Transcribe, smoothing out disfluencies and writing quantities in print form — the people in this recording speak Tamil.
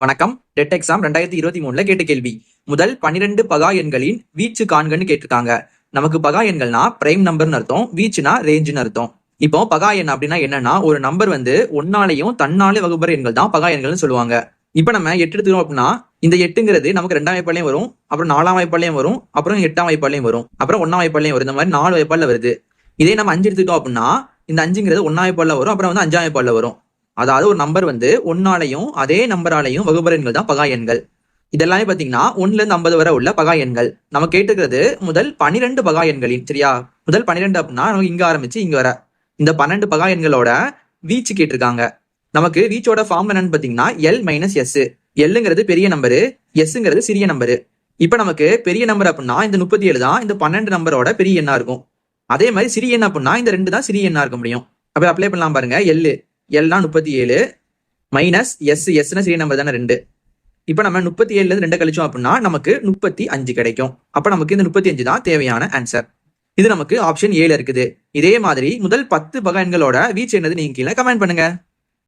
வணக்கம். டெட் எக்ஸாம் 2023 கேட்ட கேள்வி. முதல் 12 பகா எண்களின் வீச்சு காண்கன்னு கேட்டிருக்காங்க. நமக்கு பகா எண்கள்னா பிரைம் நம்பர்னு அர்த்தம், வீச்சுனா ரேஞ்சுன்னு அர்த்தம். இப்போ பகா எண் அப்படின்னா என்னன்னா, ஒரு நம்பர் வந்து ஒன்னாலையும் தன்னாலே வகுப்பற எண்கள் தான் பகா எண்கள்னு சொல்லுவாங்க. இப்ப நம்ம 8 எடுத்துக்கிறோம் அப்படின்னா, இந்த 8ங்கிறது நமக்கு 2ஆம் வாய்ப்பாலையும் வரும், அப்புறம் 4ஆம் வாய்ப்பாலையும் வரும், அப்புறம் 8ஆம் வாய்ப்பாலையும் வரும், அப்புறம் 1ஆம் வாய்ப்பாலையும் வரும். இந்த மாதிரி 4 வாய்ப்பால வருது. இதே நம்ம 5 எடுத்துக்கிட்டோம் அப்படின்னா, இந்த 5ங்கிறது 1ஆம் வாய்ப்பால வரும், அப்புறம் வந்து 5ஆம் வாய்ப்பால வரும். அதாவது ஒரு நம்பர் வந்து ஒன்னாலையும் அதே நம்பராலையும் வகுப்பற எண்கள் தான் பகா எண்கள். இதெல்லாமே பாத்தீங்கன்னா 1ல இருந்து 50 வரை உள்ள பகா எண்கள். நம்ம கேட்டுக்கிறது முதல் 12 பகா எண்களின், சரியா? முதல் 12 அப்படின்னா நமக்கு இங்க ஆரம்பிச்சு இங்க வர இந்த 12 பகா எண்களோட வீச்சு கேட்டிருக்காங்க. நமக்கு வீச்சோட ஃபார்ம் என்னன்னு பாத்தீங்கன்னா எல் மைனஸ் எஸ். எல்லுங்கிறது பெரிய நம்பரு, எஸ்ங்கிறது சிறிய நம்பரு. இப்ப நமக்கு பெரிய நம்பர் அப்படின்னா இந்த 37 தான் இந்த 12 நம்பரோட பெரிய எண்ணா இருக்கும். அதே மாதிரி சிறிய எண் அப்படின்னா இந்த 2 தான் சிறிய எண்ணா இருக்க முடியும். அப்ப அப்ளை பண்ணலாம் பாருங்க. எல்னா 37 மைனஸ் எஸ்னா சிறிய நம்பர் தானே 2. இப்ப நம்ம 37ல இருந்து 2 கழிச்சோம் அப்படின்னா நமக்கு 35 கிடைக்கும். அப்ப நமக்கு இந்த 35 தான் தேவையான ஆன்சர். இது நமக்கு ஆப்ஷன் 7 இருக்குது. இதே மாதிரி முதல் 10 பகா எண்களோட வீச்சு என்னது நீங்க கீழே கமெண்ட் பண்ணுங்க.